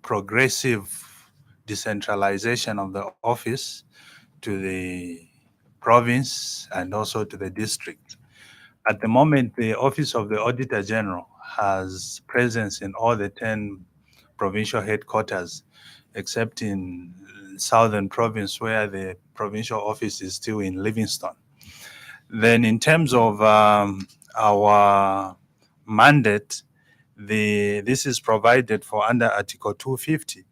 progressive decentralization of the office to the province and also to the district. At the moment, the Office of the Auditor General has presence in all the 10 provincial headquarters, except in Southern Province, where the provincial office is still in Livingstone. Then in terms of our mandate, this is provided for under Article 250.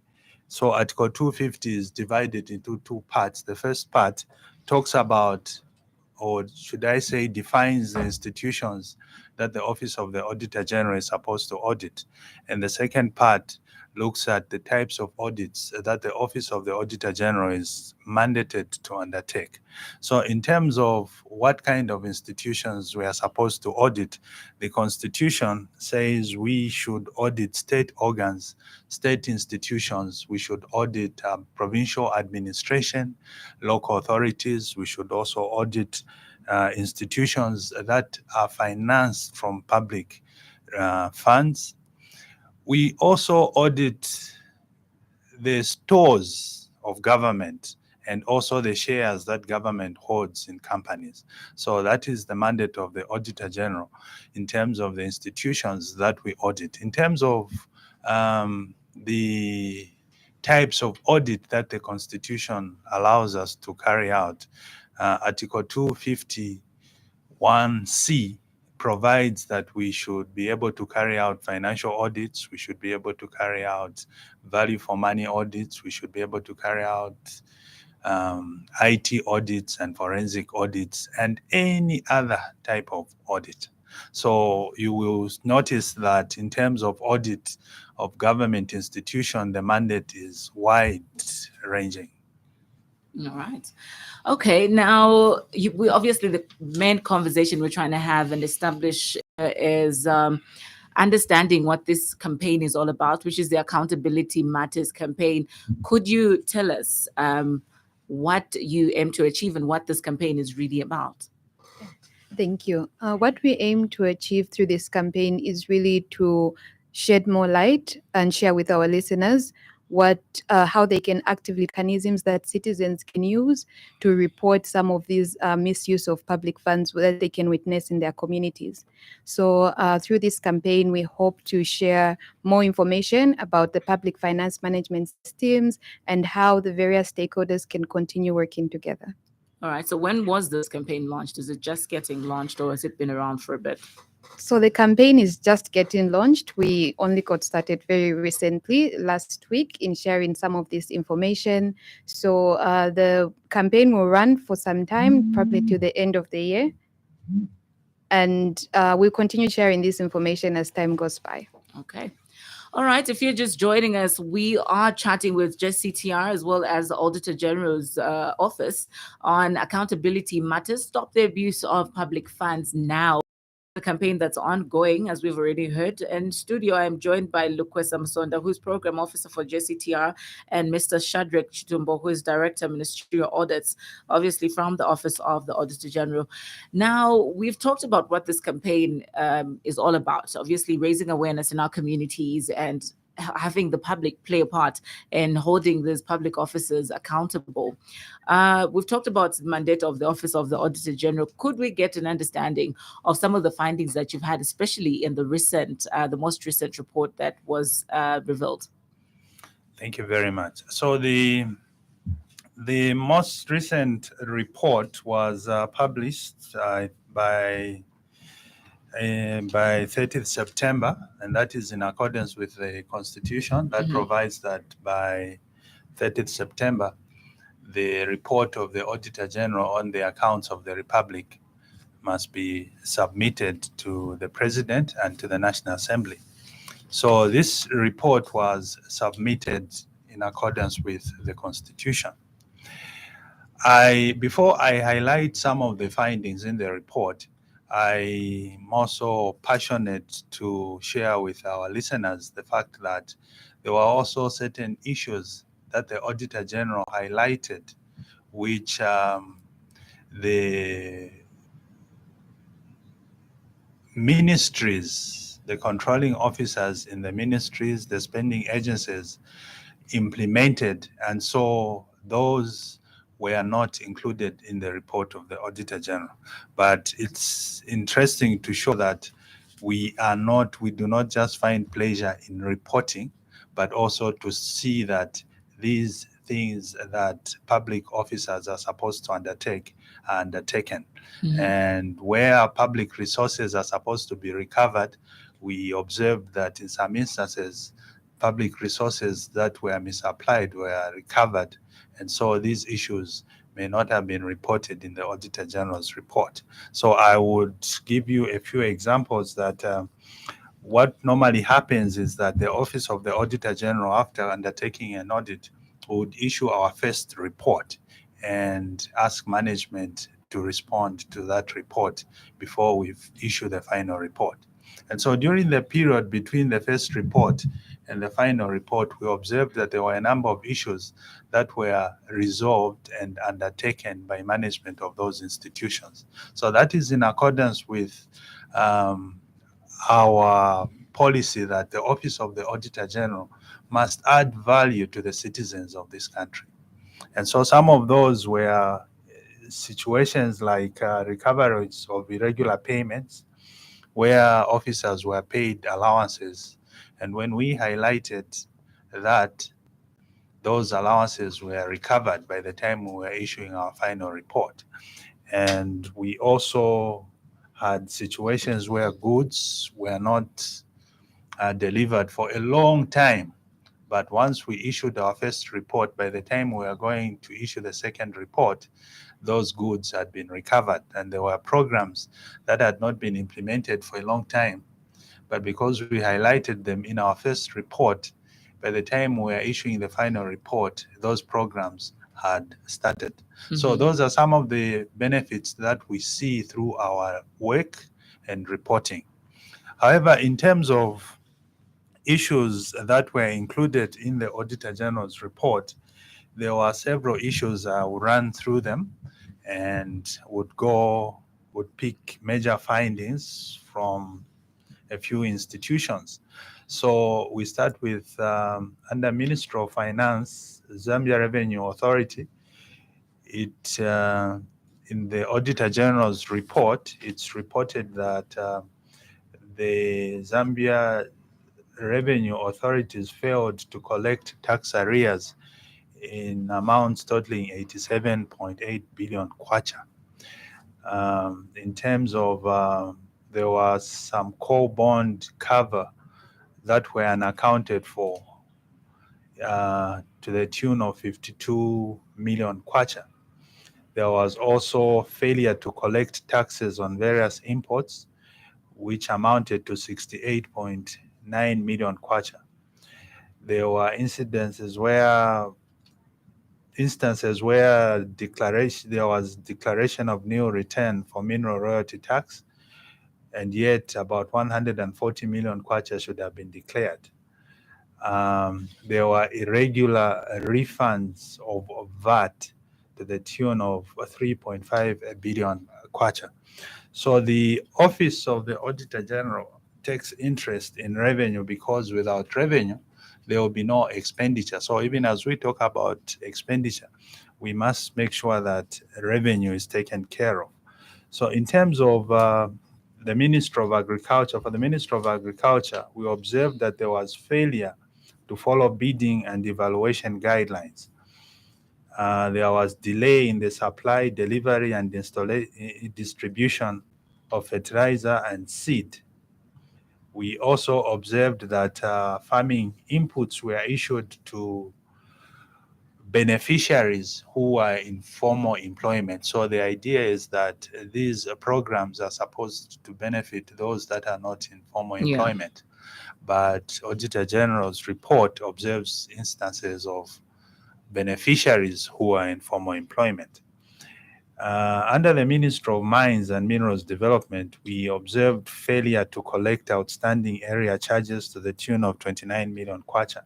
So Article 250 is divided into two parts. The first part talks about, or should I say, defines the institutions that the Office of the Auditor General is supposed to audit. And the second part looks at the types of audits that the Office of the Auditor General is mandated to undertake. So in terms of what kind of institutions we are supposed to audit, the Constitution says we should audit state organs, state institutions, we should audit provincial administration, local authorities, we should also audit institutions that are financed from public funds. We also audit the stores of government and also the shares that government holds in companies. So that is the mandate of the Auditor General in terms of the institutions that we audit. In terms of the types of audit that the Constitution allows us to carry out, Article 251C provides that we should be able to carry out financial audits, we should be able to carry out value for money audits, we should be able to carry out IT audits and forensic audits and any other type of audit. So you will notice that in terms of audit of government institution, the mandate is wide ranging. All right. Okay. Now, we obviously the main conversation we're trying to have and establish is understanding what this campaign is all about, which is the Accountability Matters campaign. Could you tell us what you aim to achieve and what this campaign is really about? Thank you. What we aim to achieve through this campaign is really to shed more light and share with our listeners how they can actively mechanisms that citizens can use to report some of these misuse of public funds that they can witness in their communities. So through this campaign, we hope to share more information about the public finance management systems and how the various stakeholders can continue working together. All right. So when was this campaign launched? Is it just getting launched or has it been around for a bit? So the campaign is just getting launched. We only got started very recently, last week, in sharing some of this information. So the campaign will run for some time, probably to the end of the year. And we'll continue sharing this information as time goes by. Okay. All right. If you're just joining us, we are chatting with JCTR as well as the Auditor General's office on accountability matters. Stop the abuse of public funds now. The campaign that's ongoing, as we've already heard. In studio, I'm joined by Lukwesa Musonda, who's Program Officer for JCTR, and Mr. Shadreck Chitumbo, who is Director, Ministerial Audits, obviously from the Office of the Auditor General. Now, we've talked about what this campaign is all about, obviously raising awareness in our communities and having the public play a part in holding these public officers accountable. We've talked about the mandate of the Office of the Auditor General. Could we get an understanding of some of the findings that you've had, especially in the most recent report that was revealed? Thank you very much. So the most recent report was published by 30th September, and that is in accordance with the Constitution that provides that by 30th September, the report of the Auditor General on the accounts of the Republic must be submitted to the President and to the National Assembly. So this report was submitted in accordance with the Constitution. Before I highlight some of the findings in the report, I'm also passionate to share with our listeners the fact that there were also certain issues that the Auditor General highlighted, which the ministries the controlling officers in the ministries, the spending agencies implemented, and so those were not included in the report of the Auditor General. But it's interesting to show that we do not just find pleasure in reporting, but also to see that these things that public officers are supposed to undertake are undertaken. And where public resources are supposed to be recovered, we observed that in some instances, public resources that were misapplied were recovered. And so these issues may not have been reported in the Auditor General's report. So I would give you a few examples that what normally happens is that the Office of the Auditor General, after undertaking an audit, would issue our first report and ask management to respond to that report before we issue the final report. And so during the period between the first report and the final report, we observed that there were a number of issues that were resolved and undertaken by management of those institutions. So that is in accordance with our policy that the Office of the Auditor General must add value to the citizens of this country. And so some of those were situations like recoveries of irregular payments, where officers were paid allowances. And when we highlighted that, those allowances were recovered by the time we were issuing our final report. And we also had situations where goods were not delivered for a long time. But once we issued our first report, by the time we were going to issue the second report, those goods had been recovered. And there were programs that had not been implemented for a long time. But because we highlighted them in our first report, by the time we were issuing the final report, those programs had started. So those are some of the benefits that we see through our work and reporting. However, in terms of issues that were included in the Auditor General's report, there were several issues. I will run through them and would pick major findings from a few institutions. So we start with under Ministry of Finance, Zambia Revenue Authority. It in the Auditor General's report, it's reported that the Zambia Revenue authorities failed to collect tax arrears in amounts totaling 87.8 billion kwacha. In terms of there was some coal bond cover that were unaccounted for to the tune of 52 million kwacha. There was also failure to collect taxes on various imports, which amounted to 68.9 million kwacha. There were instances where there was declaration of new return for mineral royalty tax, and yet about 140 million kwacha should have been declared. There were irregular refunds of VAT to the tune of 3.5 billion kwacha. So the Office of the Auditor General takes interest in revenue because without revenue, there will be no expenditure. So even as we talk about expenditure, we must make sure that revenue is taken care of. So in terms of the Ministry of Agriculture, for the Ministry of Agriculture, we observed that there was failure to follow bidding and evaluation guidelines. There was delay in the supply, delivery, and distribution of fertilizer and seed. We also observed that farming inputs were issued to beneficiaries who are in formal employment. So the idea is that these programs are supposed to benefit those that are not in formal employment. But Auditor General's report observes instances of beneficiaries who are in formal employment. Under the Ministry of Mines and Minerals Development, we observed failure to collect outstanding area charges to the tune of 29 million kwacha.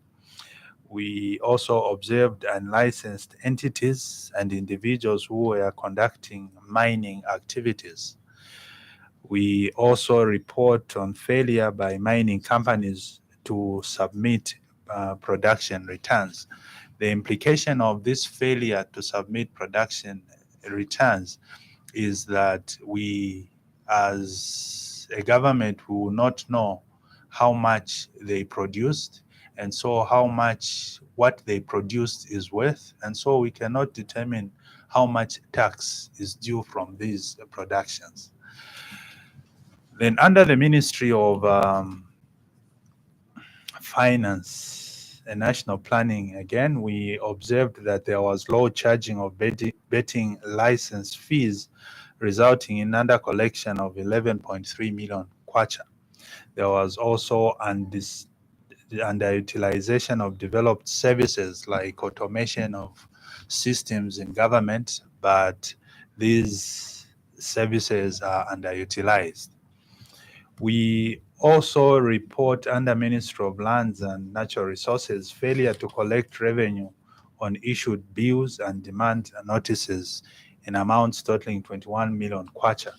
We also observed unlicensed entities and individuals who were conducting mining activities. We also report on failure by mining companies to submit production returns. The implication of this failure to submit production returns is that we, as a government, we will not know how much they produced, and so how much what they produced is worth, and so we cannot determine how much tax is due from these productions. Then under the Ministry of Finance and National Planning, again, we observed that there was low charging of betting license fees, resulting in under collection of 11.3 million kwacha. There was also underutilization of developed services like automation of systems in government, but these services are underutilized. We also report under Ministry of Lands and Natural Resources failure to collect revenue on issued bills and demand notices in amounts totaling 21 million kwacha.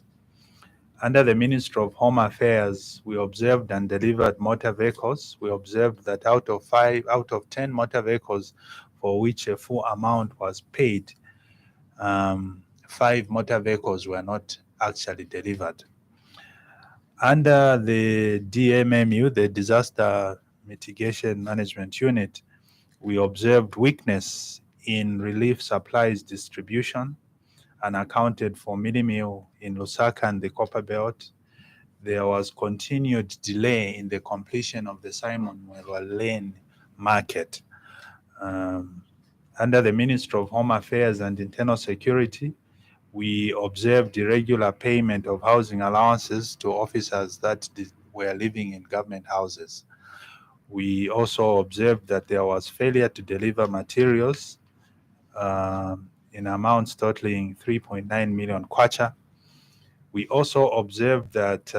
Under the Ministry of Home Affairs, we observed and delivered motor vehicles. We observed that out of 10 motor vehicles for which a full amount was paid, 5 motor vehicles were not actually delivered. Under the DMMU, the Disaster Mitigation Management Unit, we observed weakness in relief supplies distribution and accounted for mini meal in Lusaka and the Copper Belt. There was continued delay in the completion of the Simon Mwelwa Lane market. Under the Ministry of Home Affairs and Internal Security, we observed irregular payment of housing allowances to officers that were living in government houses. We also observed that there was failure to deliver materials in amounts totaling 3.9 million kwacha. We also observed that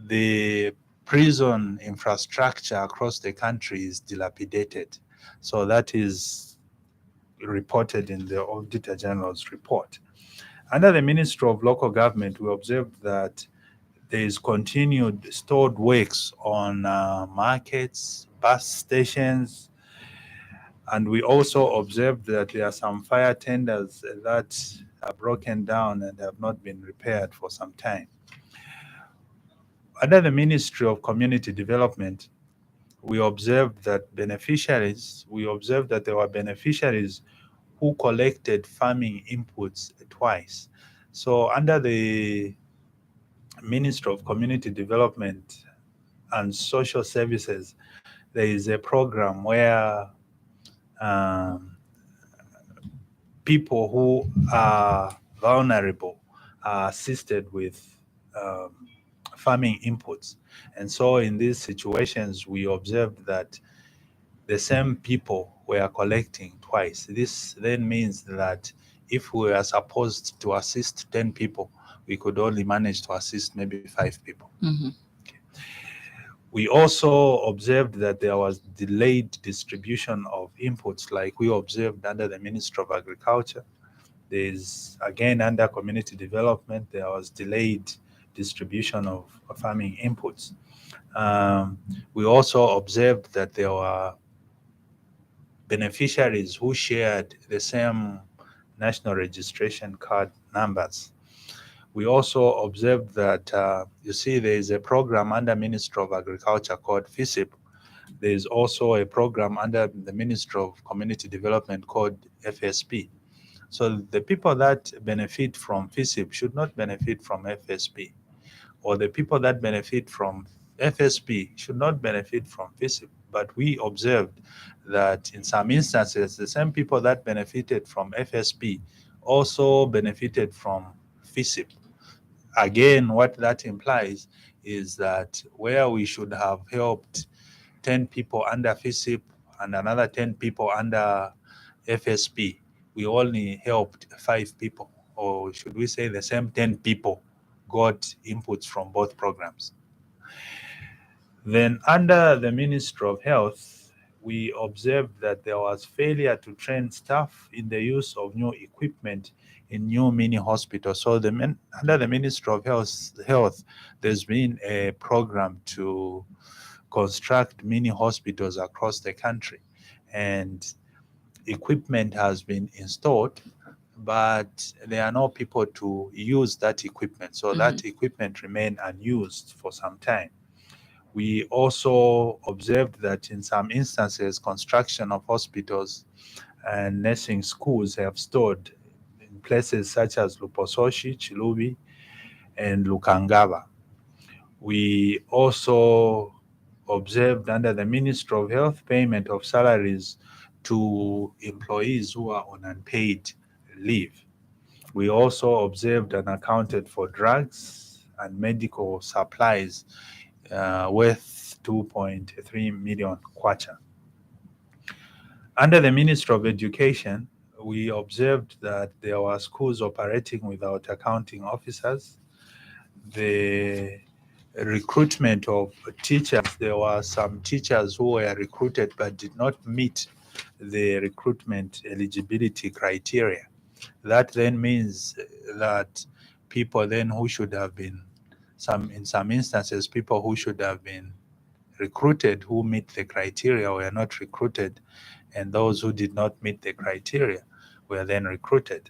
the prison infrastructure across the country is dilapidated. So that is reported in the Auditor General's report. Under the Ministry of Local Government, we observed that there is continued stored works on markets, bus stations, and we also observed that there are some fire tenders that are broken down and have not been repaired for some time. Under the Ministry of Community Development, we observed that there were beneficiaries who collected farming inputs twice. So under the Ministry of Community Development and Social Services, there is a program where people who are vulnerable are assisted with farming inputs. And so in these situations, we observed that the same people were collecting twice. This then means that if we are supposed to assist 10 people, we could only manage to assist maybe 5 people. Mm-hmm. We also observed that there was delayed distribution of inputs, like we observed under the Ministry of Agriculture. There's, again, under community development, there was delayed distribution of farming inputs. We also observed that there were beneficiaries who shared the same national registration card numbers. We also observed that, you see, there is a program under Ministry of Agriculture called FISIP. There is also a program under the Ministry of Community Development called FSP. So the people that benefit from FISIP should not benefit from FSP, or the people that benefit from FSP should not benefit from FISIP. But we observed that in some instances, the same people that benefited from FSP also benefited from FISIP. Again, what that implies is that where we should have helped 10 people under FISIP and another 10 people under FSP, we only helped 5 people, or should we say the same 10 people got inputs from both programs. Then under the Ministry of Health, we observed that there was failure to train staff in the use of new equipment in new mini hospitals. So under the Ministry of Health, there's been a program to construct mini hospitals across the country, and equipment has been installed, but there are no people to use that equipment. So that equipment remained unused for some time. We also observed that in some instances, construction of hospitals and nursing schools have stalled in places such as Lupososhi, Chilubi, and Lukangaba. We also observed under the Ministry of Health payment of salaries to employees who are on unpaid leave. We also observed and accounted for drugs and medical supplies worth 2.3 million kwacha. Under the Ministry of Education, we observed that there were schools operating without accounting officers. The recruitment of teachers, there were some teachers who were recruited but did not meet the recruitment eligibility criteria. That then means that people then who should have been, in some instances, people who should have been recruited who meet the criteria were not recruited, and those who did not meet the criteria were then recruited.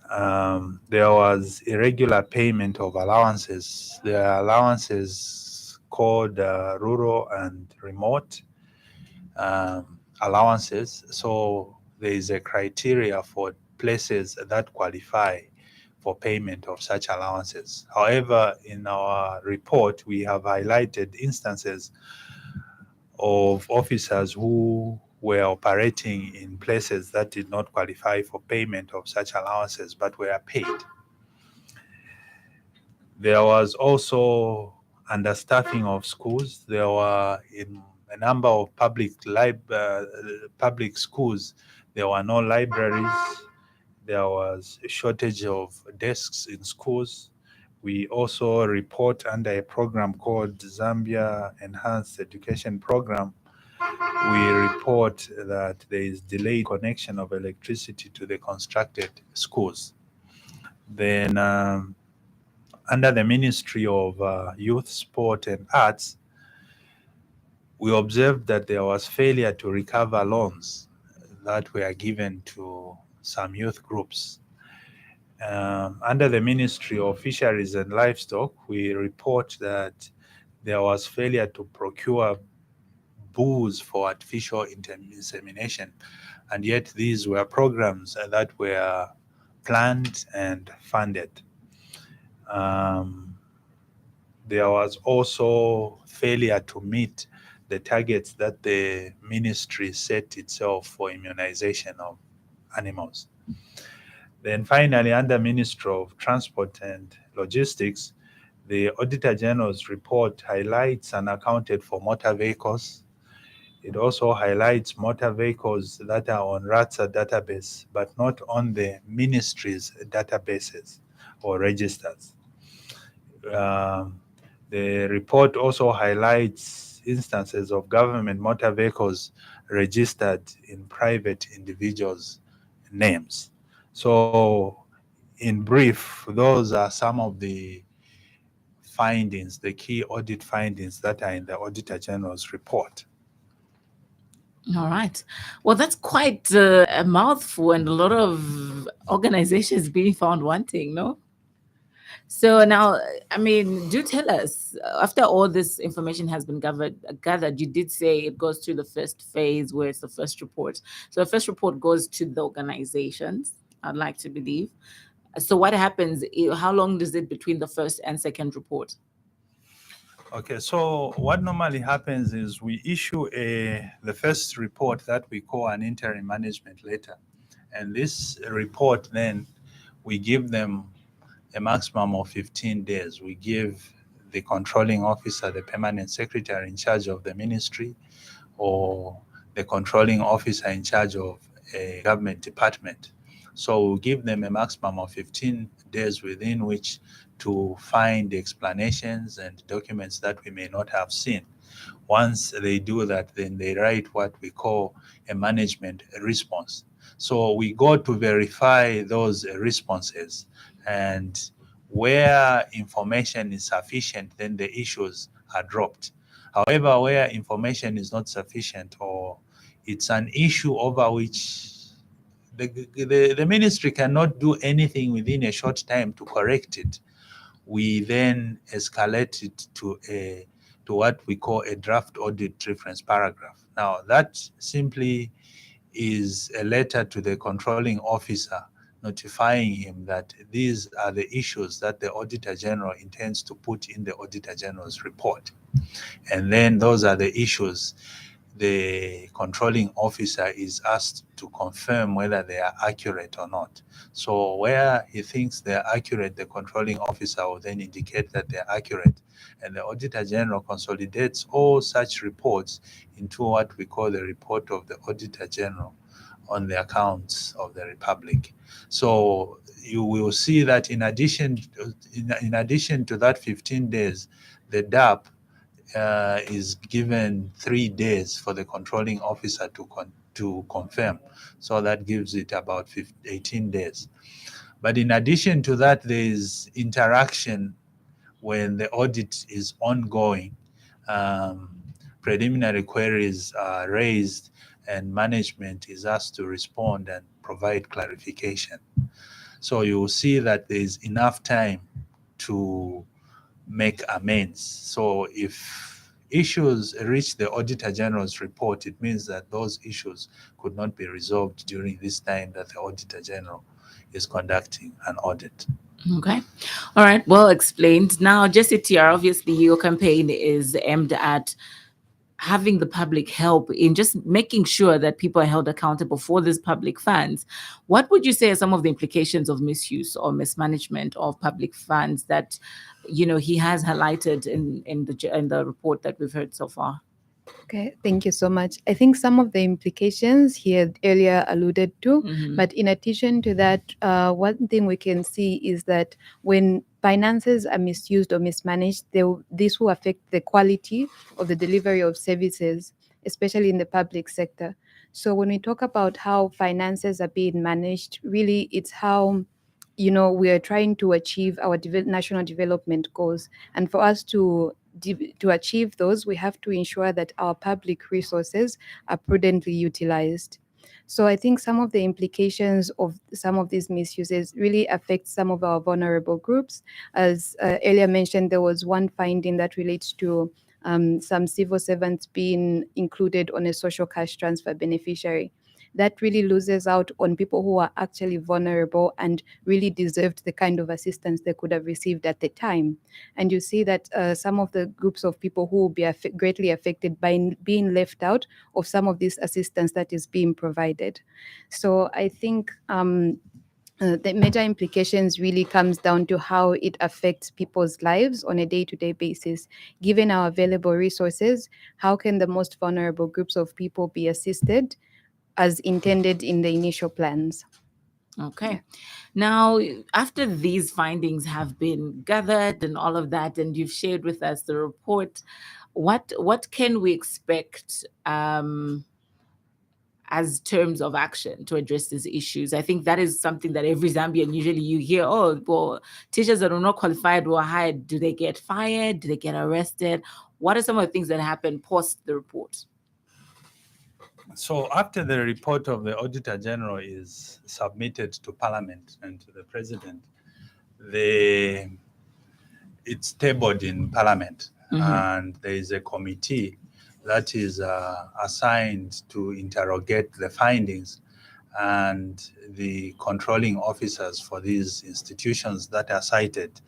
There was irregular payment of allowances. There are allowances called rural and remote allowances. So there is a criteria for places that qualify for payment of such allowances. However, in our report, we have highlighted instances of officers who were operating in places that did not qualify for payment of such allowances but were paid. There was also understaffing of schools. There were in a number of public schools, there were no libraries. There was a shortage of desks in schools. We also report under a program called Zambia Enhanced Education Program. We report that there is delayed connection of electricity to the constructed schools. Then under the Ministry of Youth, Sport and Arts, we observed that there was failure to recover loans that were given to some youth groups. Under the Ministry of Fisheries and Livestock, we report that there was failure to procure bulls for artificial insemination, and yet these were programs that were planned and funded. There was also failure to meet the targets that the ministry set itself for immunization of animals. Then finally, under Ministry of Transport and Logistics, the Auditor General's report highlights unaccounted for motor vehicles. It also highlights motor vehicles that are on RATSA database, but not on the ministry's databases or registers. The report also highlights instances of government motor vehicles registered in private individuals' names. So, in brief, those are some of the findings, the key audit findings that are in the Auditor General's report. All right. Well, that's quite a mouthful and a lot of organizations being found wanting, no? So now, I mean, do tell us, after all this information has been gathered, you did say it goes to the first phase where it's the first report. So the first report goes to the organizations, I'd like to believe. So what happens? How long is it between the first and second report? Okay, so what normally happens is we issue the first report that we call an interim management letter. And this report, then we give them a maximum of 15 days. We give the controlling officer, the permanent secretary in charge of the ministry, or the controlling officer in charge of a government department. So we'll give them a maximum of 15 days within which to find the explanations and documents that we may not have seen. Once they do that, then they write what we call a management response. So we go to verify those responses, and where information is sufficient, then the issues are dropped. However, where information is not sufficient or it's an issue over which the ministry cannot do anything within a short time to correct it, we then escalate it to what we call a draft audit reference paragraph. Now, that simply is a letter to the controlling officer notifying him that these are the issues that the Auditor General intends to put in the Auditor General's report. And then those are the issues the controlling officer is asked to confirm whether they are accurate or not. So where he thinks they are accurate, the controlling officer will then indicate that they are accurate. And the Auditor General consolidates all such reports into what we call the report of the Auditor General on the accounts of the Republic. So you will see that in addition to that 15 days, the DAP is given 3 days for the controlling officer to confirm. So that gives it about 18 days. But in addition to that, there is interaction when the audit is ongoing. Preliminary queries are raised and management is asked to respond and provide clarification. So you will see that there is enough time to make amends. So if issues reach the Auditor General's report, it means that those issues could not be resolved during this time that the Auditor General is conducting an audit. Okay. All right. Well explained. Now, JCTR, obviously, your campaign is aimed at having the public help in just making sure that people are held accountable for these public funds. What would you say are some of the implications of misuse or mismanagement of public funds that, he has highlighted in the report that we've heard so far? Okay, thank you so much. I think some of the implications he had earlier alluded to, but in addition to that, one thing we can see is that when finances are misused or mismanaged, this will affect the quality of the delivery of services, especially in the public sector. So when we talk about how finances are being managed, really it's how we are trying to achieve our national development goals, and for us to achieve those, we have to ensure that our public resources are prudently utilized. So I think some of the implications of some of these misuses really affect some of our vulnerable groups. As earlier mentioned, there was one finding that relates to some civil servants being included on a social cash transfer beneficiary. That really loses out on people who are actually vulnerable and really deserved the kind of assistance they could have received at the time. And you see that some of the groups of people who will be greatly affected by being left out of some of this assistance that is being provided. So I think the major implications really comes down to how it affects people's lives on a day-to-day basis. Given our available resources, how can the most vulnerable groups of people be assisted as intended in the initial plans? Okay. Now, after these findings have been gathered and all of that, and you've shared with us the report, what can we expect as terms of action to address these issues? I think that is something that every Zambian, usually you hear, oh, well, teachers that are not qualified were hired. Do they get fired? Do they get arrested? What are some of the things that happen post the report? So after the report of the Auditor General is submitted to Parliament and to the President, it's tabled in Parliament, and there is a committee that is assigned to interrogate the findings and the controlling officers for these institutions that are cited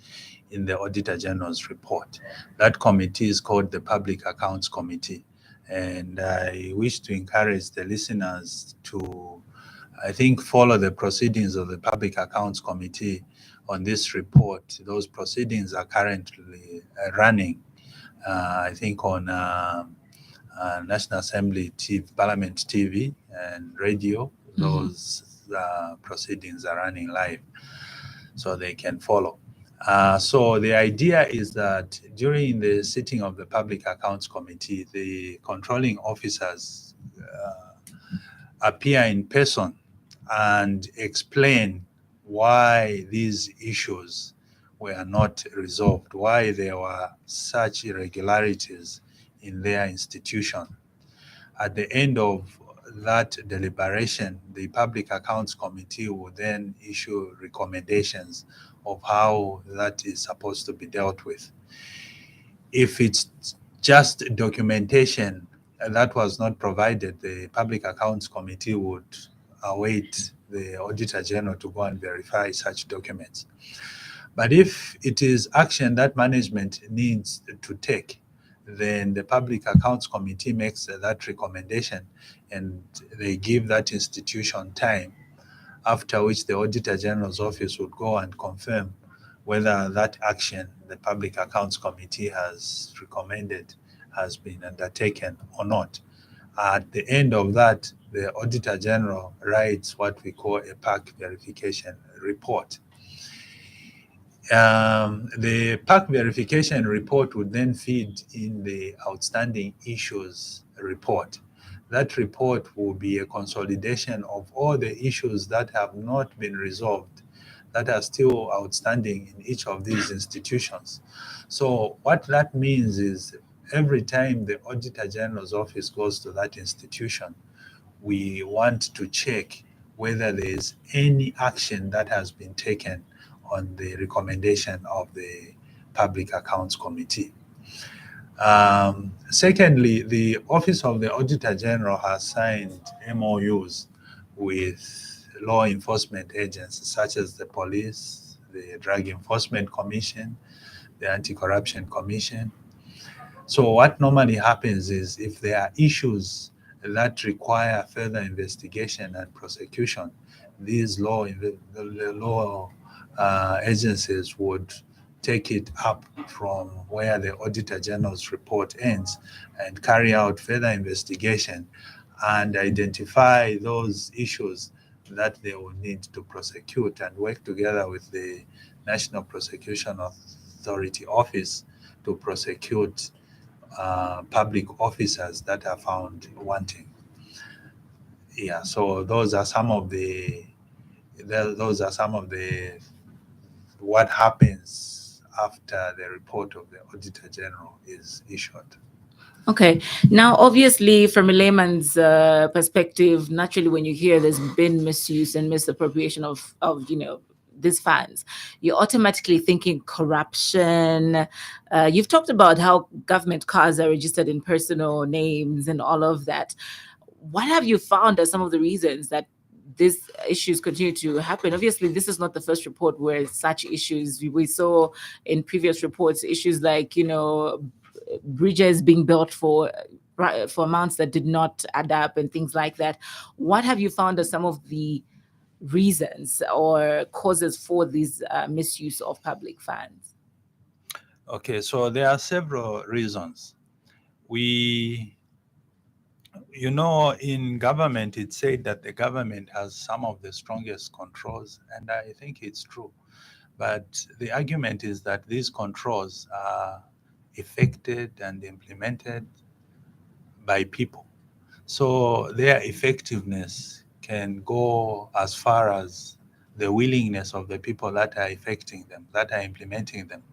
in the Auditor General's report. That committee is called the Public Accounts Committee. And I wish to encourage the listeners to, I think, follow the proceedings of the Public Accounts Committee on this report. Those proceedings are currently running, I think, on National Assembly TV, Parliament TV and radio. Those proceedings are running live, so they can follow. So the idea is that during the sitting of the Public Accounts Committee, the controlling officers appear in person and explain why these issues were not resolved, why there were such irregularities in their institution. At the end of that deliberation, the Public Accounts Committee will then issue recommendations of how that is supposed to be dealt with. If it's just documentation that was not provided, the Public Accounts Committee would await the Auditor General to go and verify such documents. But if it is action that management needs to take, then the Public Accounts Committee makes that recommendation and they give that institution time, after which the Auditor General's office would go and confirm whether that action the Public Accounts Committee has recommended has been undertaken or not. At the end of that, the Auditor General writes what we call a PAC verification report. The PAC verification report would then feed in the outstanding issues report. That report will be a consolidation of all the issues that have not been resolved, that are still outstanding in each of these institutions. So what that means is every time the Auditor General's office goes to that institution, we want to check whether there is any action that has been taken on the recommendation of the Public Accounts Committee. Secondly, the Office of the Auditor General has signed MOUs with law enforcement agencies such as the police, the Drug Enforcement Commission, the Anti-Corruption Commission. So what normally happens is if there are issues that require further investigation and prosecution, these law agencies would take it up from where the Auditor General's report ends and carry out further investigation and identify those issues that they will need to prosecute and work together with the National Prosecution Authority Office to prosecute public officers that are found wanting. Yeah, so those are some of the what happens after the report of the Auditor General is issued. Okay. Now, obviously, from a layman's perspective, naturally, when you hear there's been misuse and misappropriation of these funds, you're automatically thinking corruption. You've talked about how government cars are registered in personal names and all of that. What have you found as some of the reasons that these issues continue to happen? Obviously, this is not the first report where such issues. We saw in previous reports issues like, bridges being built for amounts that did not add up and things like that. What have you found as some of the reasons or causes for this misuse of public funds? Okay, so there are several reasons. In government, it's said that the government has some of the strongest controls, and I think it's true. But the argument is that these controls are effected and implemented by people. So their effectiveness can go as far as the willingness of the people that are affecting them, that are implementing them,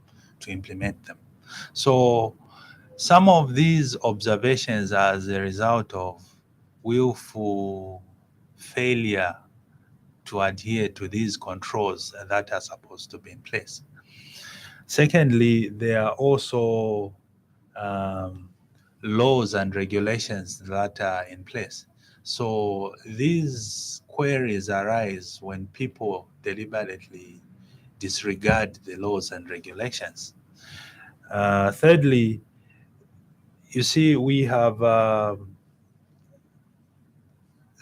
to implement them. So some of these observations are as a result of willful failure to adhere to these controls that are supposed to be in place. Secondly, there are also laws and regulations that are in place. So these queries arise when people deliberately disregard the laws and regulations. Thirdly, you see, we have,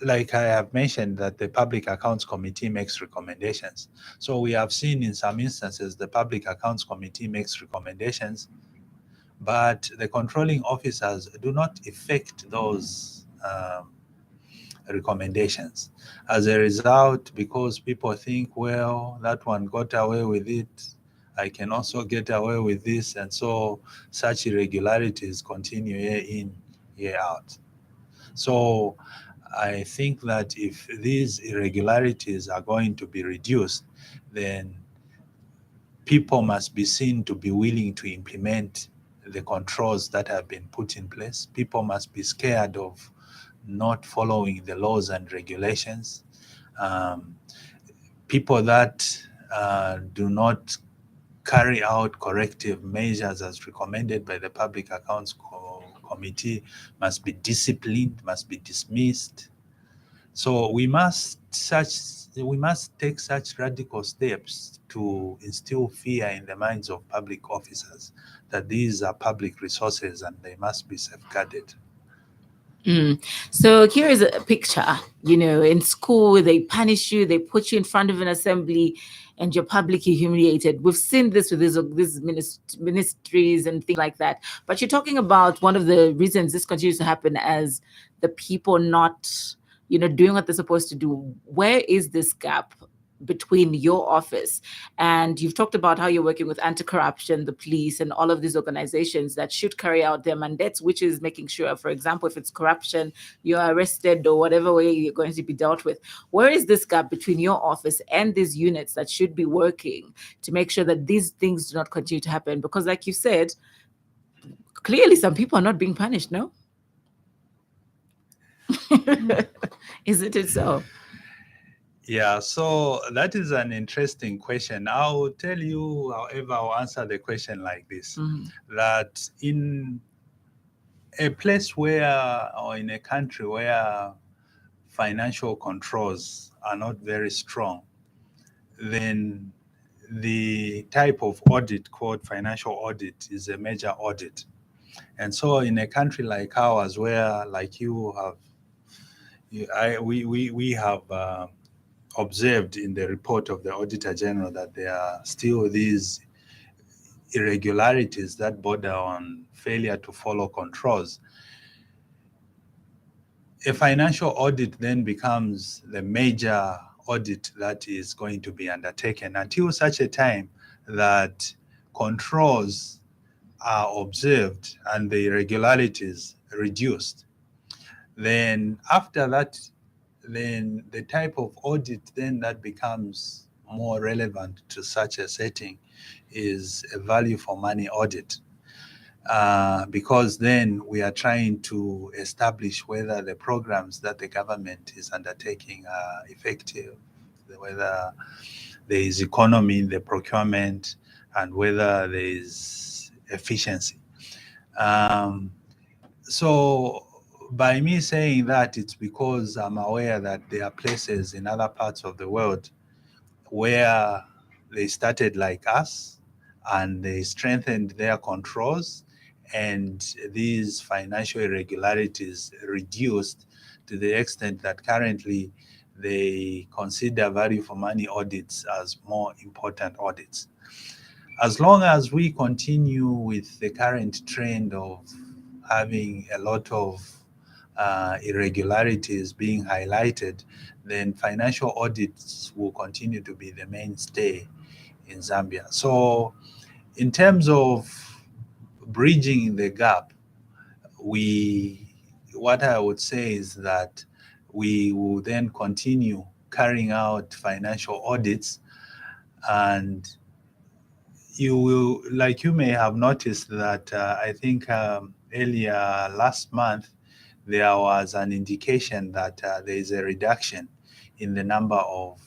like I have mentioned, that the Public Accounts Committee makes recommendations. So we have seen in some instances the Public Accounts Committee makes recommendations, but the controlling officers do not effect those recommendations. As a result, because people think, well, that one got away with it, I can also get away with this, and so such irregularities continue year in, year out. So I think that if these irregularities are going to be reduced, then people must be seen to be willing to implement the controls that have been put in place. People must be scared of not following the laws and regulations. People that do not carry out corrective measures as recommended by the Public Accounts Committee must be disciplined, must be dismissed. So we must take such radical steps to instill fear in the minds of public officers that these are public resources and they must be safeguarded. So here is a picture. In school, they punish you, they put you in front of an assembly, and you're publicly humiliated. We've seen this with these ministries and things like that. But you're talking about one of the reasons this continues to happen as the people not, doing what they're supposed to do. Where is this gap between your office? And you've talked about how you're working with anti-corruption, the police, and all of these organizations that should carry out their mandates, which is making sure, for example, if it's corruption, you're arrested or whatever way you're going to be dealt with. Where is this gap between your office and these units that should be working to make sure that these things do not continue to happen? Because like you said, clearly some people are not being punished, no? Isn't it so? Yeah, so that is an interesting question. I'll tell you, however, I'll answer the question like this, that in a place where, or in a country where financial controls are not very strong, then the type of audit called financial audit is a major audit. And so in a country like ours, where like you have, we have observed in the report of the Auditor General that there are still these irregularities that border on failure to follow controls. A financial audit then becomes the major audit that is going to be undertaken until such a time that controls are observed and the irregularities reduced. Then after that, then the type of audit then that becomes more relevant to such a setting is a value for money audit. Because then we are trying to establish whether the programs that the government is undertaking are effective, whether there is economy in the procurement, and whether there is efficiency. So by me saying that, it's because I'm aware that there are places in other parts of the world where they started like us and they strengthened their controls, and these financial irregularities reduced to the extent that currently they consider value for money audits as more important audits. As long as we continue with the current trend of having a lot of irregularities being highlighted, then financial audits will continue to be the mainstay in Zambia. So in terms of bridging the gap, what I would say is that we will then continue carrying out financial audits, and you may have noticed that I think earlier last month there was an indication that there is a reduction in the number of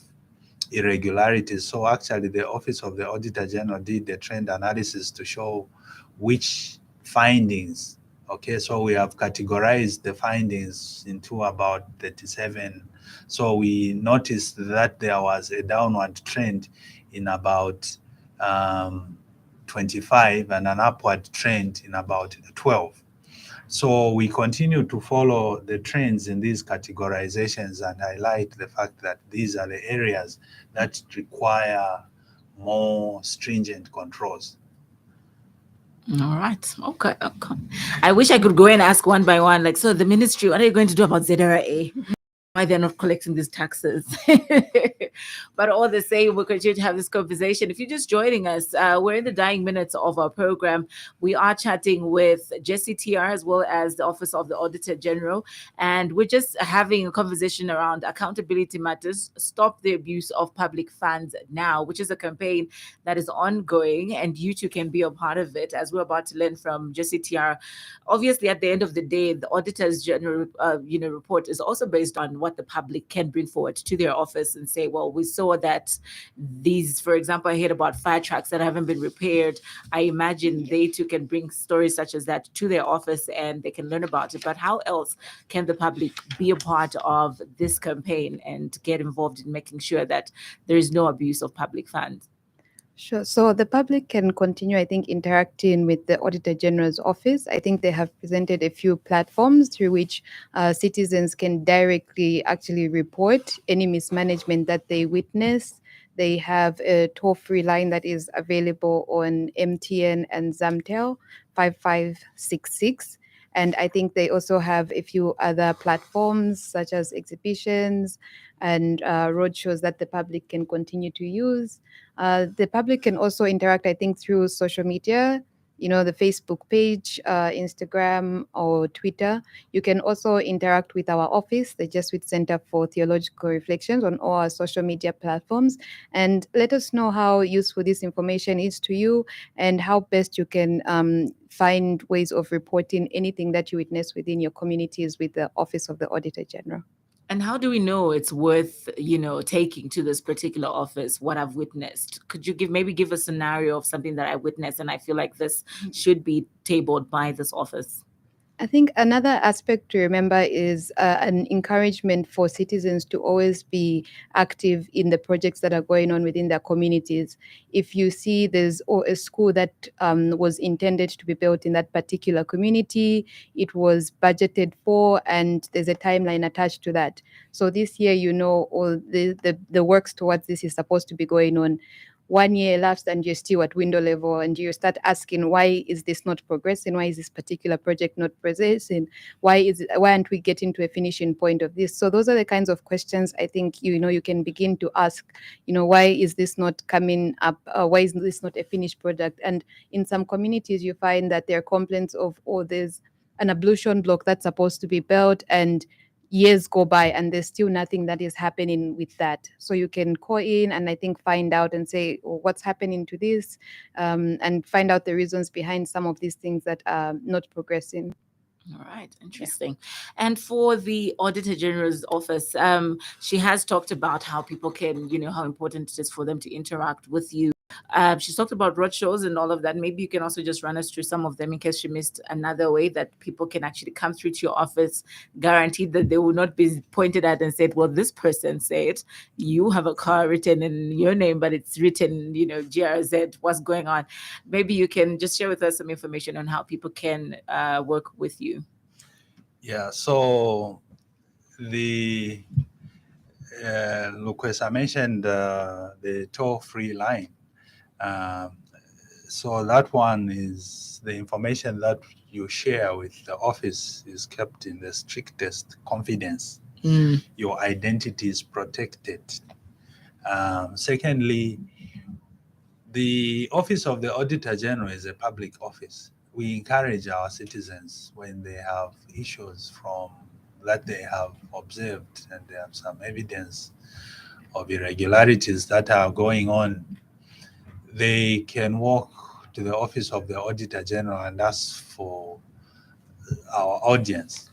irregularities. So actually the Office of the Auditor General did the trend analysis to show which findings. Okay, so we have categorized the findings into about 37. So we noticed that there was a downward trend in about 25 and an upward trend in about 12. So we continue to follow the trends in these categorizations and highlight the fact that these are the areas that require more stringent controls. All right. Okay. I wish I could go and ask one by one. Like, so the ministry, what are you going to do about ZRA? why they're not collecting these taxes. But all the same, we'll continue to have this conversation. If you're just joining us, we're in the dying minutes of our program. We are chatting with Jesse TR as well as the Office of the Auditor General, and we're just having a conversation around accountability matters. Stop the abuse of public funds now, which is a campaign that is ongoing, and you too can be a part of it. As we're about to learn from Jesse TR, obviously, at the end of the day, the Auditor's General, report is also based on what the public can bring forward to their office and say, well, we saw that these, for example, I heard about fire trucks that haven't been repaired. I imagine they too can bring stories such as that to their office and they can learn about it. But how else can the public be a part of this campaign and get involved in making sure that there is no abuse of public funds? Sure. So the public can continue, I think, interacting with the Auditor General's office. I think they have presented a few platforms through which citizens can directly actually report any mismanagement that they witness. They have a toll-free line that is available on MTN and Zamtel, 5566. And I think they also have a few other platforms such as exhibitions and roadshows that the public can continue to use. The public can also interact, I think, through social media, the Facebook page, Instagram, or Twitter. You can also interact with our office, the Jesuit Center for Theological Reflections, on all our social media platforms. And let us know how useful this information is to you and how best you can find ways of reporting anything that you witness within your communities with the Office of the Auditor General. And how do we know it's worth, taking to this particular office what I've witnessed? Could you give a scenario of something that I witnessed and I feel like this should be tabled by this office? I think another aspect to remember is an encouragement for citizens to always be active in the projects that are going on within their communities. If you see there's a school that was intended to be built in that particular community, it was budgeted for, and there's a timeline attached to that. So this year, all the works towards this is supposed to be going on. 1 year elapsed and you're still at window level, and you start asking, why is this not progressing? Why is this particular project not progressing? Why aren't we getting to a finishing point of this? So those are the kinds of questions I think you can begin to ask. Why is this not coming up? Why is this not a finished product? And in some communities, you find that there are complaints of, there's an ablution block that's supposed to be built, and years go by and there's still nothing that is happening with that. So you can call in and I think find out and say, what's happening to this, and find out the reasons behind some of these things that are not progressing. All right, interesting. Yeah. And for the Auditor General's office, she has talked about how people can, how important it is for them to interact with you. She's talked about roadshows and all of that. Maybe you can also just run us through some of them in case she missed another way that people can actually come through to your office, guaranteed that they will not be pointed at and said, well, this person said you have a car written in your name, but it's written, GRZ, what's going on? Maybe you can just share with us some information on how people can work with you. Yeah, so the Lukwesa mentioned the toll-free line. So that one is the information that you share with the office is kept in the strictest confidence. Your identity is protected. Secondly, the Office of the Auditor General is a public office. We encourage our citizens when they have issues that they have observed and they have some evidence of irregularities that are going on, they can walk to the Office of the Auditor General and ask for our audience.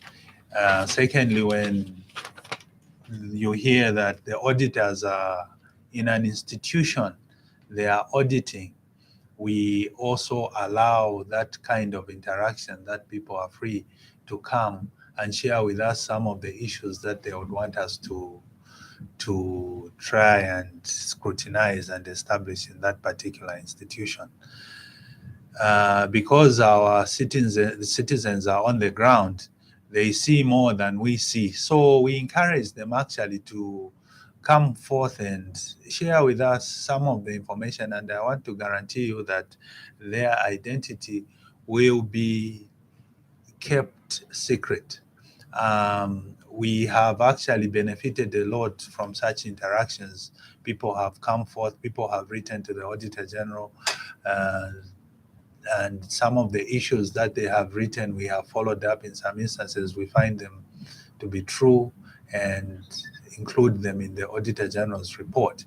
Secondly, when you hear that the auditors are in an institution, they are auditing, we also allow that kind of interaction, that people are free to come and share with us some of the issues that they would want us to try and scrutinize and establish in that particular institution. Because our citizens are on the ground, they see more than we see. So we encourage them actually to come forth and share with us some of the information. And I want to guarantee you that their identity will be kept secret. we have actually benefited a lot from such interactions. People have come forth, people have written to the Auditor General, and some of the issues that they have written, we have followed up. In some instances, we find them to be true and include them in the Auditor General's report.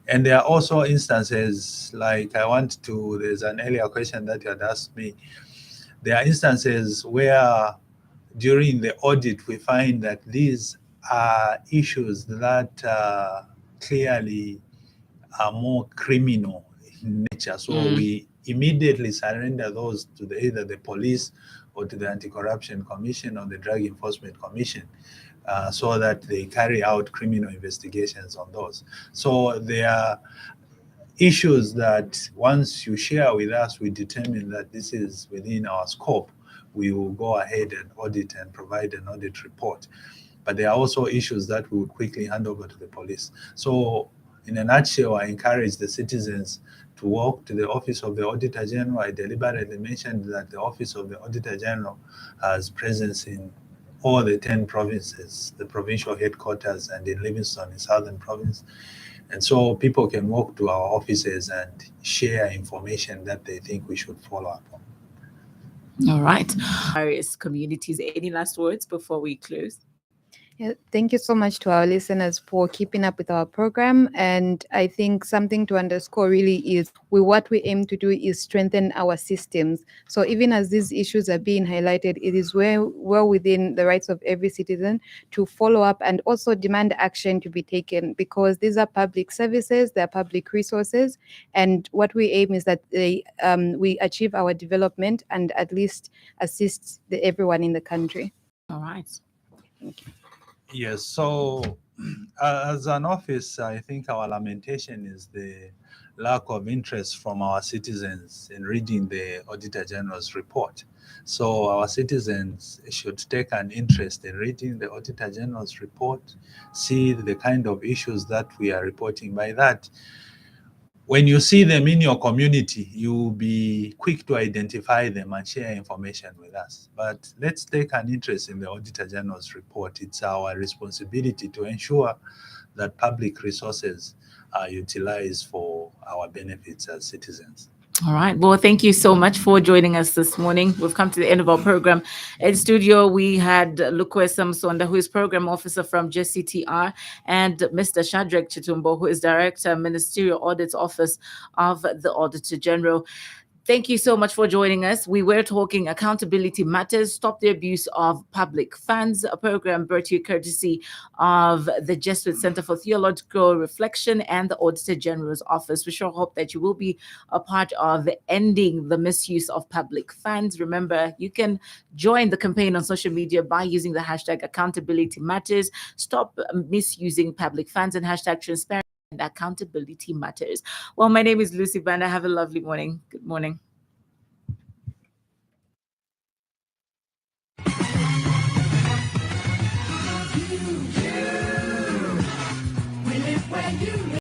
And there are also instances like there's an earlier question that you had asked me. There are instances where during the audit, we find that these are issues that clearly are more criminal in nature. So we immediately surrender those to either the police or to the Anti-Corruption Commission or the Drug Enforcement Commission, so that they carry out criminal investigations on those. So there are issues that once you share with us, we determine that this is within our scope, we will go ahead and audit and provide an audit report. But there are also issues that we would quickly hand over to the police. So in a nutshell, I encourage the citizens to walk to the Office of the Auditor General. I deliberately mentioned that the Office of the Auditor General has presence in all the 10 provinces, the provincial headquarters, and in Livingstone in Southern Province. And so people can walk to our offices and share information that they think we should follow up on. All right. Various communities. Any last words before we close? Yeah, thank you so much to our listeners for keeping up with our program. And I think something to underscore really is what we aim to do is strengthen our systems. So even as these issues are being highlighted, it is well within the rights of every citizen to follow up and also demand action to be taken, because these are public services, they're public resources. And what we aim is that we achieve our development and at least assist everyone in the country. All right. Thank you. Yes, so as an office, I think our lamentation is the lack of interest from our citizens in reading the Auditor General's report. So our citizens should take an interest in reading the Auditor General's report, see the kind of issues that we are reporting. By that, when you see them in your community, you'll be quick to identify them and share information with us. But let's take an interest in the Auditor General's report. It's our responsibility to ensure that public resources are utilized for our benefits as citizens. All right. Well, thank you so much for joining us this morning. We've come to the end of our program. In studio, we had Lukwesa Musonda, who is Program Officer from JCTR, and Mr. Shadreck Chitumbo, who is Director, Ministerial Audits Office of the Auditor General. Thank you so much for joining us. We were talking accountability matters, stop the abuse of public funds, a program brought to you courtesy of the Jesuit Center for Theological Reflection and the Auditor General's Office. We sure hope that you will be a part of ending the misuse of public funds. Remember, you can join the campaign on social media by using the hashtag accountability matters, stop misusing public funds, and hashtag transparency and accountability matters. Well, my name is Lucy Banda. Have a lovely morning. Good morning.